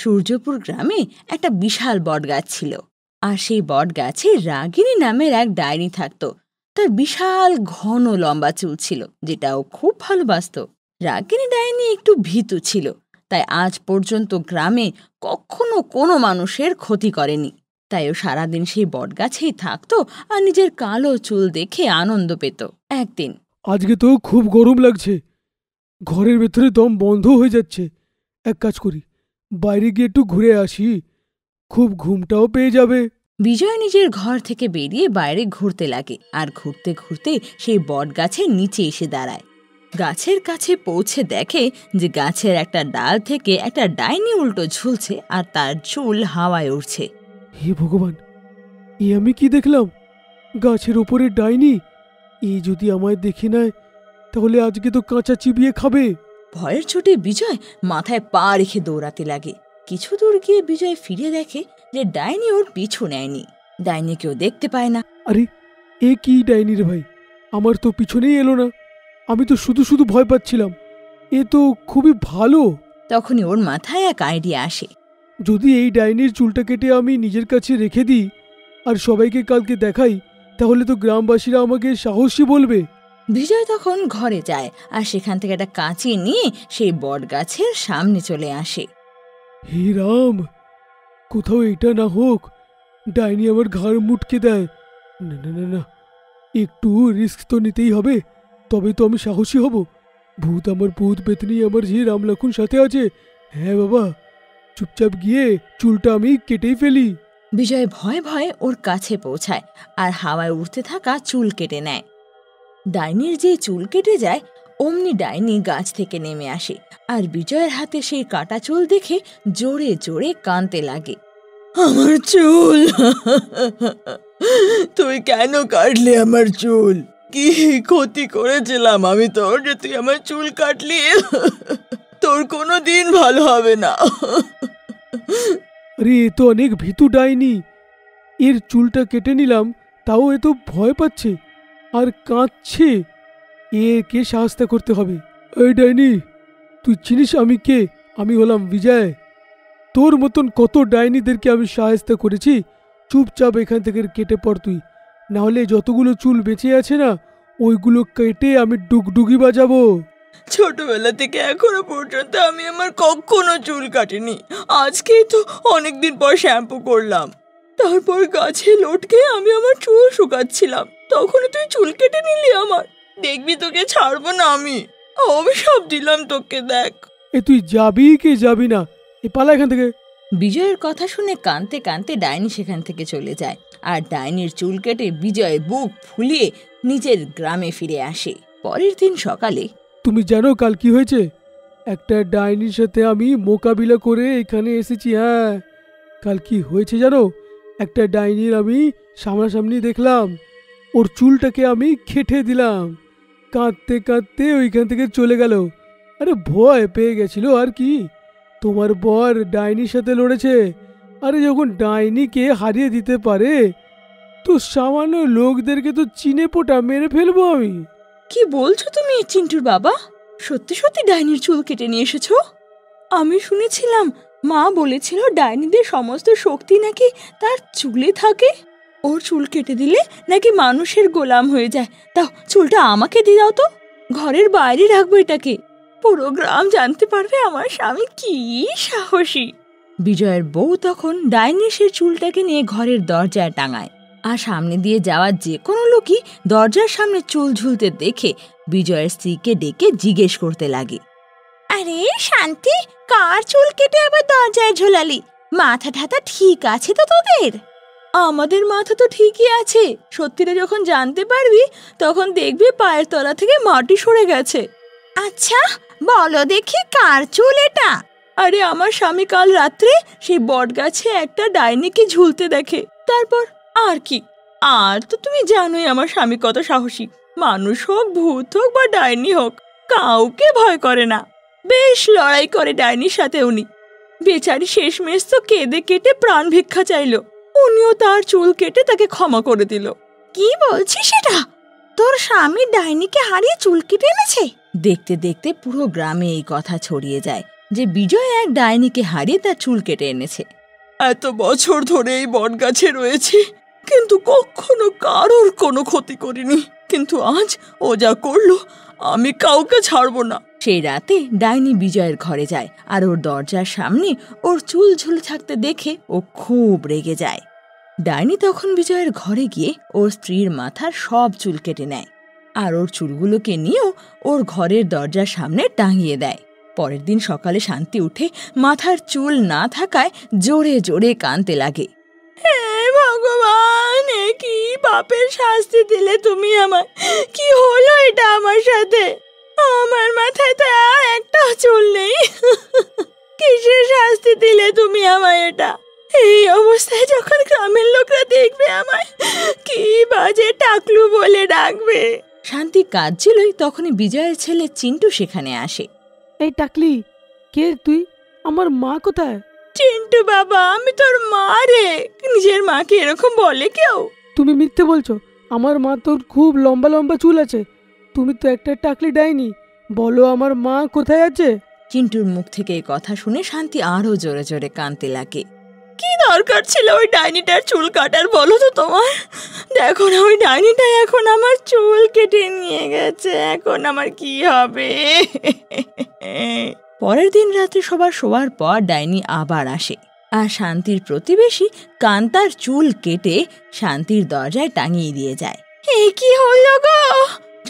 সূর্যপুর গ্রামে একটা বিশাল বটগাছ ছিল, আর সেই বটগাছে রাগিনী নামের এক ডাইনি থাকত। তার বিশাল ঘন লম্বা চুল ছিল, যেটা ও খুব ভালোবাসত। রাগিনী ডাইনি একটু ভীতু ছিল, তাই আজ পর্যন্ত গ্রামে কখনো কোনো মানুষের ক্ষতি করেনি। তাই ও সারাদিন সেই বটগাছেই থাকতো আর নিজের কালো চুল দেখে আনন্দ পেত। একদিন, আজকে তো খুব গরম লাগছে, ঘরের ভেতরে দম বন্ধ হয়ে যাচ্ছে। এক কাজ করি, বাইরে গিয়ে একটু ঘুরে আসি, খুব ঘুমটাও পেয়ে যাবে। বিজয় নিজের ঘর থেকে বেরিয়ে বাইরে ঘুরতে লাগে, আর ঘুরতে ঘুরতে সেই বটগাছের নিচে এসে দাঁড়ায়। গাছের কাছে পৌঁছে দেখে যে গাছের একটা ডাল থেকে একটা ডাইনি উল্টো ঝুলছে, আর তার চুল হাওয়ায় উড়ছে। হে ভগবান, এ আমি কি দেখলাম? গাছের ওপরে ডাইনি! এ যদি আমায় দেখে নেয় তাহলে আজকে তো কাঁচা চিবিয়ে খাবে। ভয়ের চোটে বিজয় মাথায় পা রেখে দৌড়াতে লাগে। কিছু দূর গিয়ে বিজয় ফিরে দেখে যে ডাইনি ওর পিছু নেয়নি। ডাইনি কেউ দেখতে পায় না। আরে, এ কি ডাইনি রে ভাই? আমার তো পিছনেই এলো না, আমি তো শুধু শুধু ভয় পাচ্ছিলাম। এ তো খুবই ভালো। তখনই ওর মাথায় এক আইডিয়া আসে। যদি এই ডাইনির চুলটা কেটে আমি নিজের কাছে রেখে দিই আর সবাইকে কালকে দেখাই, তাহলে তো গ্রামবাসীরা আমাকে সাহসী বলবে। বিজয় তখন ঘরে যায় আর সেখান থেকে একটা কাঁচি নিয়ে সেই বট গাছের সামনে চলে আসে। হে রাম, কোথাও এটা না হোক ডাইনি আমার ঘাড় মুটকে দেয়। না না না না, একটু রিস্ক তো নিতেই হবে, তবে তো আমি সাহসী হব। ভূত আমার ভূত পেতনি আমার যে রাম লক্ষণ সাথে আছে। হ্যাঁ বাবা, চুপচাপ গিয়ে চুলটা আমি কেটেই ফেলি। বিজয় ভয়ে ভয়ে ওর কাছে পৌঁছায় আর হাওয়ায় উড়তে থাকা চুল কেটে নেয়। ডাইনির যে চুল কেটে যায়, অমনি ডাইনি গাছ থেকে নেমে আসে আর বিজয়ের হাতে সেই কাটা চুল দেখে জোরে জোরে কাঁদতে লাগে। আমার চুল, তুই কেন কাটলি আমার চুল? কি ক্ষতি করেছিলাম আমি তোর যে তুই আমার চুল কাটলি? তোর কোনো দিন ভালো হবে না। আরে, এ তো অনেক ভীতু ডাইনি। এর চুলটা কেটে নিলাম, তাও এ তো ভয় পাচ্ছে আর কাঁদছে। একে সাহায্য করতে হবে। এই ডাইনি, তুই চিনিস আমি কে? আমি হলাম বিজয়। তোর মতন কত ডাইনিদেরকে আমি সাহায্য করেছি। চুপচাপ এখান থেকে কেটে পড় তুই, নাহলে যতগুলো চুল বেঁচে আছে না, ওইগুলো কেটে আমি ডুগডুগি বাজাবো। ছোটবেলা থেকে এখনো পর্যন্ত আমি আমার কখনো চুল কাটিনি। আজকেই তো অনেকদিন পর শ্যাম্পু করলাম। তারপর গাছে লটকে আমি আমার চুল শুকাচ্ছিলাম, তখন তুই চুল কেটে নিলি আমার। দেখবি তোকে ছাড়বো না আমি, অভিশাপ দিলাম তোকে। দেখ, এ তুই যাবি কি যাবি না? এ পালা এখান থেকে। বিজয়ের কথা শুনে কাঁদতে কাঁদতে ডাইনি সেখান থেকে চলে যায়, আর ডাইনির চুল কেটে বিজয় বুক ফুলিয়ে নিজের গ্রামে ফিরে আসে। পরের দিন সকালে, তুমি জানো কাল কি হয়েছে? একটা ডাইনির সাথে আমি মোকাবিলা করে এখানে এসেছি। হ্যাঁ, কাল কি হয়েছে জানো? একটা ডাইনির আমি সামনাসামনি দেখলাম, ওর চুলটাকে আমি খেটে দিলাম। কাঁদতে কাঁদতে ওইখান থেকে চলে গেল। আরে, ভয় পেয়ে গেছিল আর কি। তোমার বর ডাইনির সাথে লড়েছে। আরে, যখন ডাইনিকে হারিয়ে দিতে পারে তো সামান্য লোকদেরকে তো চিনে পোটা মেরে ফেলবো আমি। কি বলছো তুমি চিন্টুর বাবা? সত্যি সত্যি ডাইনির চুল কেটে নিয়ে এসেছো? আমি শুনেছিলাম মা বলেছিল ডাইনিদের সমস্ত শক্তি নাকি তার চুলে থাকে। ওর চুল কেটে দিলে নাকি মানুষের গোলাম হয়ে যায়। দাও, চুলটা আমাকে দিয়ে দাও তো, ঘরের বাইরে রাখবো এটাকে। পুরো গ্রাম জানতে পারবে আমার স্বামী কি সাহসী। বিজয়ের বউ তখন ডাইনির সে চুলটাকে নিয়ে ঘরের দরজায় টাঙায়, আর সামনে দিয়ে যাওয়া যে কোনো লোকই দরজার সামনে চুল ঝুলতে দেখে বিজয়ের স্ত্রীকে ডেকে জিজ্ঞেস করতে লাগে, আরে শান্তি, কার চুল কেটে আবার দরজায় ঝোলালি? মাথা ঠাতা ঠিক আছে তো তোদের? আমাদের মাথা তো ঠিকই আছে। সত্যিটা যখন জানতে পারবি তখন দেখবি পায়ের তলা থেকে মাটি সরে গেছে। আচ্ছা, বলো দেখি কার চুল এটা? আরে আমার স্বামী কাল রাত্রে সেই বট গাছে একটা ডাইনিকে ঝুলতে দেখে। তারপর আর কি? আর তো তুমি জানোই আমার স্বামী কত সাহসী। মানুষ হোক, ভূত হোক বা ডাইনি হোক, কাউকে ভয় করে না। বেশ লড়াই করে ডাইনির সাথে উনি। বেচারি শেষমেশ তো কেঁদে কেটে প্রাণ ভিক্ষা চাইলো। উনিও তার চুল কেটে তাকে ক্ষমা করে দিল। কি বলছিস সেটা? তোর স্বামী ডাইনিকে হারিয়ে চুল কেটে এনেছে? দেখতে দেখতে পুরো গ্রামে এই কথা ছড়িয়ে যায়। যে বিজয় এক ডাইনিকে হারিয়ে তার চুল কেটে এনেছে। এত বছর ধরে এই বটগাছে রয়েছি, কিন্তু কখনো কারোর কোনো ক্ষতি করিনি, কিন্তু আজ ও যা করলো আমি কাউকে ছাড়বো না। সেই রাতে ডাইনি বিজয়ের ঘরে যায় আর ওর দরজার সামনে ওর চুল ঝুলে থাকতে দেখে ও খুব রেগে যায়। ডাইনি তখন বিজয়ের ঘরে গিয়ে ওর স্ত্রীর মাথার সব চুল কেটে নেয় আর ওর চুলগুলোকে নিয়েও ওর ঘরের দরজার সামনে টাঙিয়ে দেয়। পরের দিন সকালে শান্তি উঠে মাথার চুল না থাকায় জোরে জোরে কাঁদতে লাগে। হে ভগবান, এ কি পাপের শাস্তি দিলে তুমি আমায়? কি হলো এটা আমার সাথে? আমার মাথায় তো আর একটা চুল নেই। কিসের শাস্তি দিলে তুমি আমায় এটা? এই অবস্থায় যখন গ্রামের লোকরা দেখবে আমায়, কি বাজে টাকলু বলে ডাকবে। শান্তি কাঁদছিলই তখনই বিজয়ের ছেলে চিন্টু সেখানে আসে। এই টাকলি, কে তুই? আমার মা কোথায়? চিন্টু বাবা, আমি তোর মা রে। নিজের মাকে এরকম বলে কেউ? তুমি মিথ্যে বলছো। আমার মা তোর খুব লম্বা লম্বা চুল আছে। তুমি তো একটা টাকলি ডাইনি। বলো আমার মা কোথায় আছে? চিন্টুর মুখ থেকে এই কথা শুনে শান্তি আরো জোরে জোরে কাঁদতে লাগে। কি দরকার ছিল ওই ডাইনিটার চুল কাটার বলো তো তোমার? দেখো না, ওই ডাইনিটা এখন আমার চুল কেটে নিয়ে গেছে। এখন আমার কি হবে? পরের দিন রাতে সবার শোবার পর ডাইনি আবার আসে আর শান্তির প্রতিবেশী কান্তার চুল কেটে শান্তির দরজায় টাঙিয়ে দিয়ে যায়। এ কি হলো গো?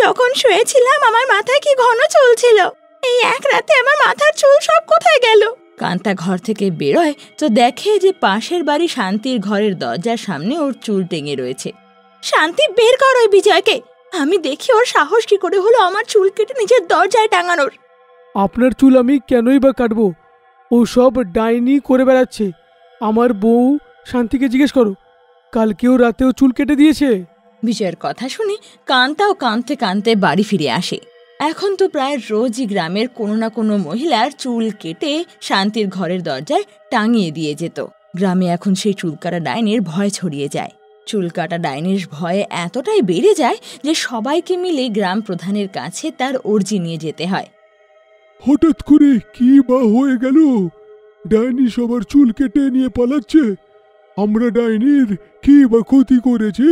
যখন শুয়েছিলাম আমার মাথায় কি ঘন চুল ছিল, এই এক রাতে আমার মাথার চুল সব কোথায় গেল? কান্তা ঘর থেকে বেরোয় তো দেখে যে পাশের বাড়ি শান্তির ঘরের দরজার সামনে ওর চুল টেঙে রয়েছে। শান্তি, বের কর ওই বিজয়কে। আমি দেখি ওর সাহস কি করে হলো আমার চুল কেটে নিজের দরজায় টাঙানোর। আপনার চুল আমি কেনই বা কাটবো? ও সব ডাইনি করে বেড়াচ্ছে। আমার বউ শান্তিকে জিজ্ঞেস করো, কালকেও রাতেও চুল কেটে দিয়েছে। বিজয়ের কথা শুনে কান্তাও কাঁদতে কাঁদতে বাড়ি ফিরে আসে। এখন তো প্রায় রোজই গ্রামের কোনো না কোনো মহিলার চুল কেটে শান্তির ঘরের দরজায় টাঙিয়ে দিয়ে যেত। গ্রামে এখন সেই চুলকাটা ডাইনির ভয় ছড়িয়ে যায়। চুলকাটা ডাইনির ভয়ে এতটাই বেড়ে যায় যে সবাইকে মিলে গ্রাম প্রধানের কাছে তার অর্জি নিয়ে যেতে হয়। হঠাৎ করে কি বা হয়ে গেল? ডাইনি সবার চুল কেটে নিয়ে পালাচ্ছে। আমরা ডাইনির কি বা ক্ষতি করেছি?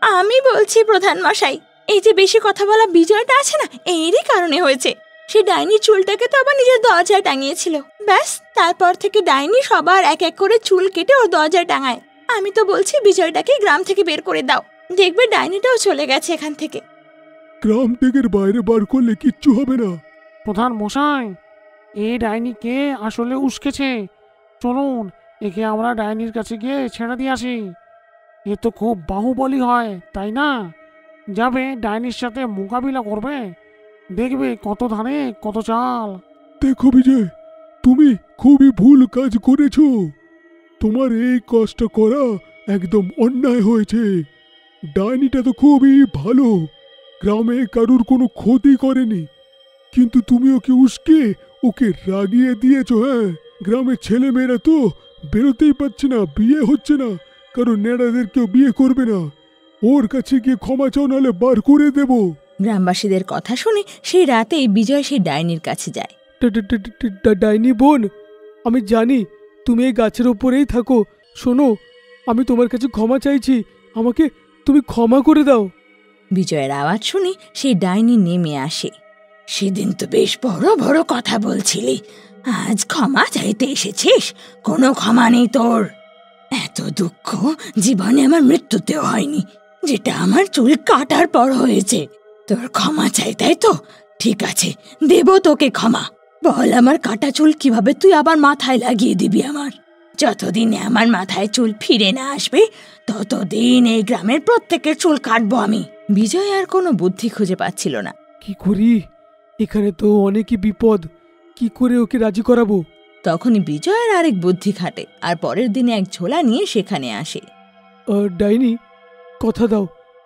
আমি বলছি প্রধান মশাই, এই যে বেশি কথা বলা বিজয়টা আছে না, এরই কারণে হয়েছে। সে ডাইনি চুলটাকে তো আবার নিজের দরজায় টাঙিয়েছিল। ব্যাস, তারপর থেকে ডাইনি সবার এক এক করে চুল কেটে ওর দরজায় টাঙায়। আমি তো বলছি বিজয়টাকে গ্রাম থেকে বের করে দাও, দেখবে ডাইনিটাও চলে গেছে এখান থেকে। গ্রাম থেকে বাইরে বার করলে কিচ্ছু হবে না। প্রধান মশাই, এই ডাইনিকে আসলে উস্কেছে। চলুন, একে আমরা ডাইনির কাছে গিয়ে ছেড়ে দিয়ে আসি। এ তো খুব বাহুবলী হয়, তাই না? যাবে ডাইনির সাথে মোকাবিলা করবে, দেখবে কত ধানে কত চাল। দেখো বিজয়, তুমি খুবই ভুল কাজ করেছো। তোমার এই কাজটা করা একদম অন্যায় হয়েছে। ডাইনিটা তো খুবই ভালো, গ্রামে কারুর কোনো ক্ষতি করেনি, কিন্তু তুমি ওকে উস্কে ওকে রাগিয়ে দিয়েছো। হ্যাঁ, গ্রামের ছেলেমেয়েরা তো বেরোতেই পারছে না, বিয়ে হচ্ছে না, কারণ নেড়াদের কেউ বিয়ে করবে না। ওর কাছে গিয়ে ক্ষমা চাও, নাহলে বার করে দেব। গ্রামবাসীদের কথা শুনে সেই রাতেই বিজয় সেই ডাইনির কাছে যায়। ডাইনি বোন, আমি জানি তুমি এই গাছের উপরেই থাকো। শোনো, আমি তোমার কাছে ক্ষমা চাইছি, আমাকে তুমি ক্ষমা করে দাও। বিজয়ের আওয়াজ শুনে সেই ডাইনি নেমে আসে। সেদিন তো বেশ বড় বড় কথা বলছিলি, আজ ক্ষমা চাইতে এসেছিস? কোনো ক্ষমা নেই তোর। এত দুঃখ জীবনে আমার মৃত্যুতেও হয়নি, যেটা আমার চুল কাটার পর হয়েছে। তোর ক্ষমা চাই, তাই তো? ঠিক আছে, দেব তোকে ক্ষমা। বল, আমার কাটা চুল কিভাবে তুই আবার মাথায় লাগিয়ে দিবি আমার? যতদিনে আমার মাথায় চুল ফিরে না আসবে ততদিন এই গ্রামের প্রত্যেকের চুল কাটবো আমি। বিজয় আর কোনো বুদ্ধি খুঁজে পাচ্ছিল না। কি করি? এখানে তো অনেকই বিপদ, কি করে ওকে রাজি করাবো? তখনই বিজয়ের আরেক বুদ্ধি খাটে আর পরের দিনে এক ঝোলা নিয়ে সেখানে আসে। ডাইনি, কথা দাও,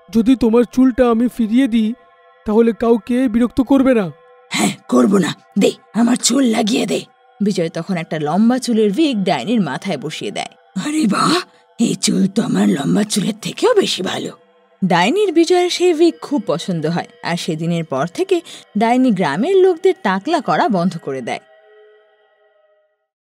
যদি তোমার চুলটা আমি ফিরিয়ে দিই তাহলে কাউকে বিরক্ত করবে না। হ্যাঁ, করবো না, দে আমার চুল লাগিয়ে দে। বিজয় তখন একটা লম্বা চুলের উইগ ডাইনির মাথায় বসিয়ে দেয়। আরে বাহ, এই চুল তো আমার লম্বা চুলের থেকেও বেশি ভালো। ডাইনির বিজয়ের সেই উইগ খুব পছন্দ হয় আর সেদিনের পর থেকে ডাইনি গ্রামের লোকদের টাকলা করা বন্ধ করে দেয়।